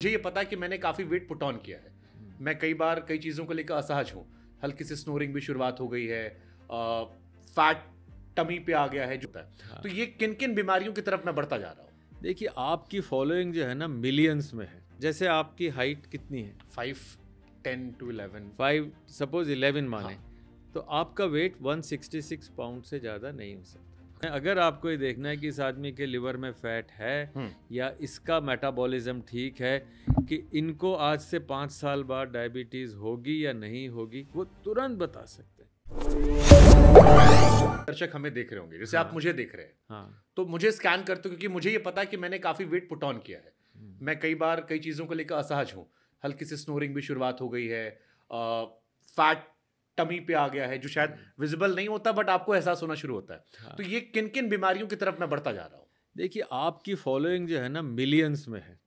मुझे ये पता है कि मैंने काफ़ी वेट पुट ऑन किया है। मैं कई बार कई चीज़ों को लेकर असहज हूँ। हल्की सी स्नोरिंग भी शुरुआत हो गई है। फैट टमी पे आ गया है जो है। हाँ। तो ये किन किन बीमारियों की तरफ मैं बढ़ता जा रहा हूँ? देखिए, आपकी फॉलोइंग जो है ना मिलियंस में है। जैसे आपकी हाइट कितनी है? 5, 10 to 11। 5 सपोज 11 माने। हाँ। तो आपका वेट 166 पाउंड से ज़्यादा नहीं हो सकता। अगर आपको ये देखना है कि इस आदमी के लिवर में फैट है या इसका मेटाबॉलिज्म ठीक है, कि इनको आज से 5 साल बाद डायबिटीज़ होगी या नहीं होगी, वो तुरंत बता सकते हैं। दर्शक हमें देख रहे होंगे, जैसे हाँ। आप मुझे देख रहे हैं। हाँ। तो मुझे स्कैन करते हो क्योंकि मुझे ये पता है कि मैंने काफ़ी वेट पुट ऑन किया है। मैं कई बार कई चीज़ों को लेकर असहज हूँ। हल्की सी स्नोरिंग भी शुरुआत हो गई है। फैट टमी पे आ गया है जो शायद विजिबल नहीं होता बट आपको एहसास होना शुरू होता है। हाँ। तो ये किन किन बीमारियों की तरफ मैं बढ़ता जा रहा हूँ? देखिए, आपकी फॉलोइंग जो है ना मिलियंस में है।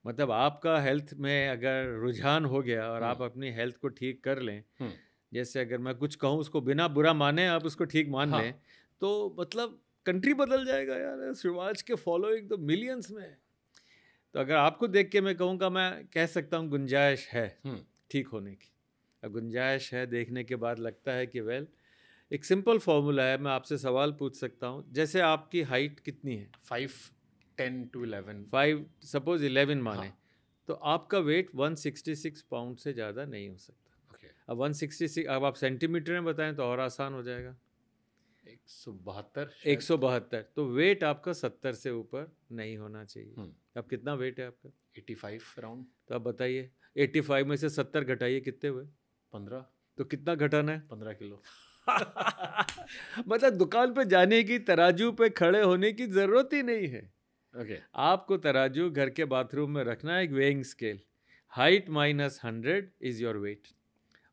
मतलब आपका हेल्थ में अगर रुझान हो गया और आप अपनी हेल्थ को ठीक कर लें, जैसे अगर मैं कुछ कहूँ उसको बिना बुरा माने आप उसको ठीक मान हाँ। लें, तो मतलब कंट्री बदल जाएगा यार। शिवाज के फॉलोइंग तो मिलियंस में है। तो अगर आपको देख के मैं कहूँगा, मैं कह सकता हूँ गुंजाइश है ठीक होने की। अब गुंजाइश है देखने के बाद लगता है कि वेल, एक सिंपल फॉर्मूला है। मैं आपसे सवाल पूछ सकता हूँ, जैसे आपकी हाइट कितनी है? 5, 10 to 11। 5 सपोज 11 माने। हाँ। तो आपका वेट 166 पाउंड से ज़्यादा नहीं हो सकता। ओके। अब 166 अब आप सेंटीमीटर में बताएं तो और आसान हो जाएगा। 172। 172। तो वेट आपका 70 से ऊपर नहीं होना चाहिए। अब कितना वेट है आपका? 85 अराउंड। तो आप बताइए, 85 में से 70 घटाइए, कितने हुए? 15। तो कितना घटाना है? 15 किलो। मतलब दुकान पे जाने की, तराजू पे खड़े होने की जरूरत ही नहीं है। ओके। आपको तराजू घर के बाथरूम में रखना है, एक weighing scale. Height -100 is your weight.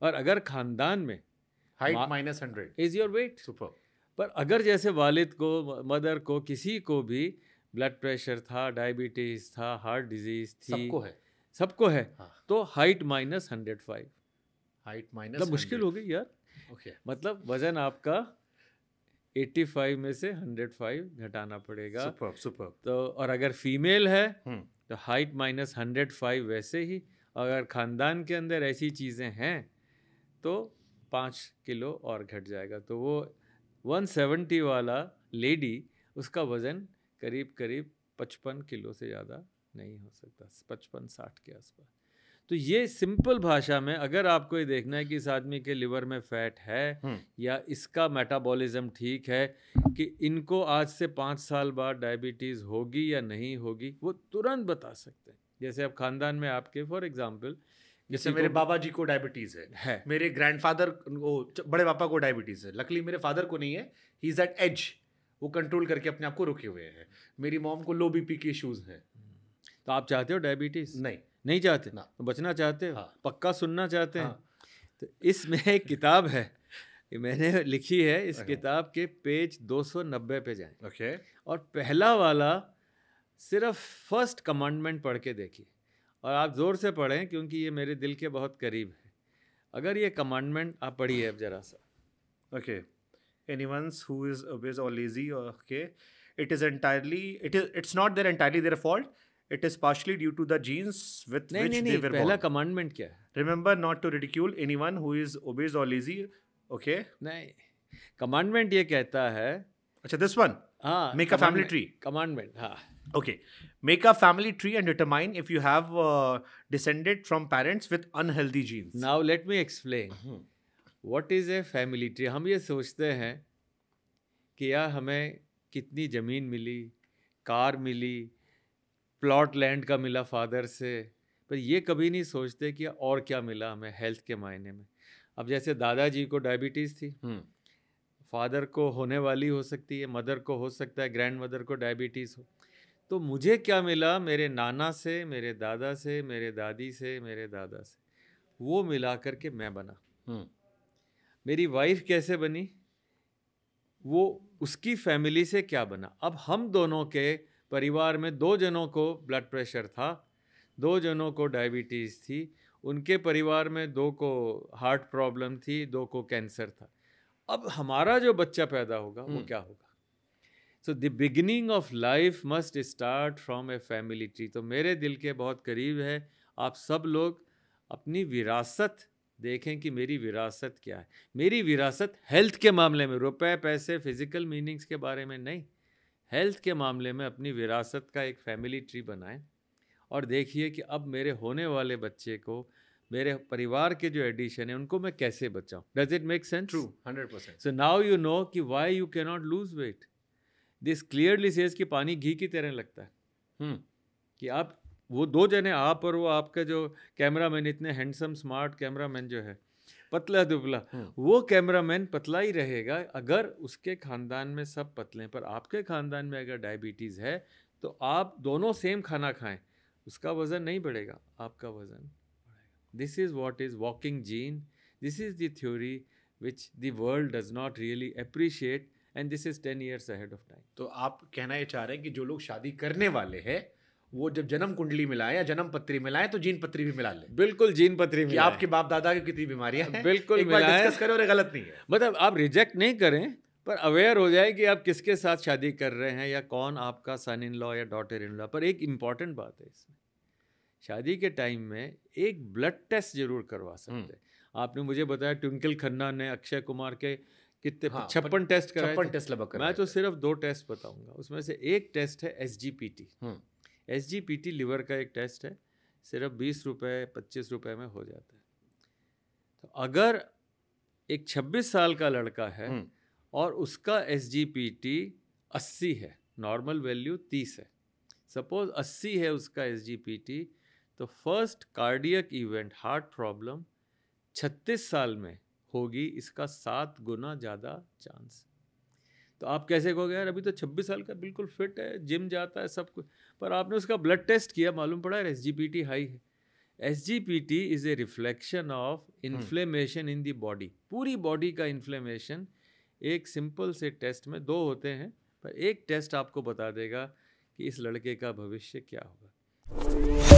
और अगर खानदान में height -100 is your weight. Super. पर अगर जैसे वालिद को, मदर को, किसी को भी ब्लड प्रेशर था, डायबिटीज था, हार्ट डिजीज थी, सबको है हाँ। तो हाइट -105। हाइट मतलब मुश्किल हो गई यार। ओके। मतलब वजन आपका 85 में से 105 घटाना पड़ेगा। Super super. तो और अगर फीमेल है तो हाइट -105 वैसे ही। अगर खानदान के अंदर ऐसी चीज़ें हैं तो 5 किलो और घट जाएगा। तो वो 170 वाला लेडी, उसका वज़न करीब करीब 55 किलो से ज़्यादा नहीं हो सकता, 55-60 के आसपास। तो ये सिंपल भाषा में, अगर आपको ये देखना है कि इस आदमी के लिवर में फैट है या इसका मेटाबॉलिज्म ठीक है, कि इनको आज से 5 साल बाद डायबिटीज़ होगी या नहीं होगी, वो तुरंत बता सकते हैं। जैसे अब खानदान में आपके, फॉर एग्जांपल, जैसे मेरे बाबा जी को डायबिटीज है, मेरे ग्रैंडफादर बड़े पापा को डायबिटीज है। लकली मेरे फादर को नहीं है, ही इज एट एज, वो कंट्रोल करके अपने आप को रुके हुए हैं। मेरी मॉम को लो बीपी के इश्यूज हैं। तो आप चाहते हो डायबिटीज? नहीं चाहते ना। तो बचना चाहते हो? हाँ। पक्का सुनना चाहते हैं? हाँ। तो इसमें एक किताब है, मैंने लिखी है। इस किताब के पेज 290 पे जाएं। ओके। और पहला वाला सिर्फ फर्स्ट कमांडमेंट पढ़ के देखिए, और आप जोर से पढ़ें क्योंकि ये मेरे दिल के बहुत करीब है। अगर ये कमांडमेंट आप पढ़िए अब जरा सा। Okay. Anyone who is obese or lazy, okay, it's not their entirely their fault. It is partially due to the genes with which they were पहला born. कमांडमेंट क्या है? Remember not to ridicule anyone who is obese or lazy. Okay. नहीं, commandment ये कहता है, अच्छा, this one. हाँ, Make a family tree. Commandment, हाँ। Okay. Make a family tree and determine if you have descended from parents with unhealthy genes. Now let me explain. What is a family tree? हम ये सोचते हैं कि यार हमें कितनी ज़मीन मिली, कार मिली, प्लॉट लैंड का मिला फादर से, पर ये कभी नहीं सोचते कि और क्या मिला हमें हेल्थ के मायने में। अब जैसे दादाजी को डायबिटीज़ थी, फादर को होने वाली हो सकती है, मदर को हो सकता है, ग्रैंड मदर को डायबिटीज़ हो। तो मुझे क्या मिला मेरे नाना से, मेरे दादा से, मेरे दादी से, मेरे दादा से, वो मिला करके मैं बना। मेरी वाइफ कैसे बनी, वो उसकी फैमिली से क्या बना। अब हम दोनों के परिवार में 2 जनों को ब्लड प्रेशर था, 2 जनों को डायबिटीज़ थी, उनके परिवार में 2 को हार्ट प्रॉब्लम थी, 2 को कैंसर था। अब हमारा जो बच्चा पैदा होगा वो क्या होगा? So the beginning of life must start from a family tree. तो मेरे दिल के बहुत करीब है आप सब लोग अपनी विरासत देखें कि मेरी विरासत क्या है। मेरी विरासत हेल्थ के मामले में, रुपए पैसे फिजिकल मीनिंग्स के बारे में नहीं, हेल्थ के मामले में अपनी विरासत का एक फैमिली ट्री बनाएं और देखिए कि अब मेरे होने वाले बच्चे को, मेरे परिवार के जो एडिशन है उनको मैं कैसे बचाऊं। Does it make sense? True, 100%। So now you know कि why you can not lose weight. This clearly says कि पानी घी की तरह लगता है। कि आप वो दो जने, आप और वो आपका जो कैमरामैन, इतने हैंडसम स्मार्ट कैमरामैन जो है, पतला दुबला, वो कैमरामैन पतला ही रहेगा अगर उसके खानदान में सब पतले हैं। पर आपके खानदान में अगर डायबिटीज़ है तो आप दोनों सेम खाना खाएं, उसका वज़न नहीं बढ़ेगा, आपका वज़न बढ़ेगा। This is what is walking gene. This is the theory which the world does not really appreciate and this is 10 years ahead of time। तो आप कहना ये चाह रहे हैं कि जो लोग शादी करने वाले हैं वो जब जन्म कुंडली मिलाएं या जन्म पत्री मिलाएं तो जीन पत्री भी मिला लें। बिल्कुल जीन पत्री कि आपके बाप दादा की कितनी बीमारियां हैं, बिल्कुल एक बार मिलाएं। डिस्कस करें और ये गलत नहीं है। मतलब आप रिजेक्ट नहीं करें, पर अवेयर हो जाए कि आप किसके साथ शादी कर रहे हैं या कौन आपका सन इन लॉ या डॉटर इन लॉ। पर एक इम्पॉर्टेंट बात है इसमें, शादी के टाइम में एक ब्लड टेस्ट जरूर करवा सकते हैं। आपने मुझे बताया ट्विंकल खन्ना ने अक्षय कुमार के कितने 56 टेस्ट कराए। 56 टेस्ट लगभग कराए मैं तो थे। सिर्फ 2 टेस्ट बताऊंगा। उसमें से एक टेस्ट है SGPT। SGPT लिवर का एक टेस्ट है, सिर्फ 20 रुपये 25 रुपये में हो जाता है। तो अगर एक 26 साल का लड़का है और उसका SGPT 80 है, नॉर्मल वैल्यू 30 है, सपोज 80 है उसका SGPT, तो first cardiac event, heart problem 36 साल में होगी, इसका 7 गुना ज़्यादा चांस। तो आप कैसे कहोगे यार अभी तो 26 साल का बिल्कुल फिट है, जिम जाता है, सब कुछ, पर आपने उसका ब्लड टेस्ट किया, मालूम पड़ा है SGPT हाई है। SGPT is a reflection of inflammation in the body. पूरी बॉडी का इन्फ्लेमेशन एक सिंपल से टेस्ट में 2 होते हैं, पर एक टेस्ट आपको बता देगा कि इस लड़के का भविष्य क्या होगा।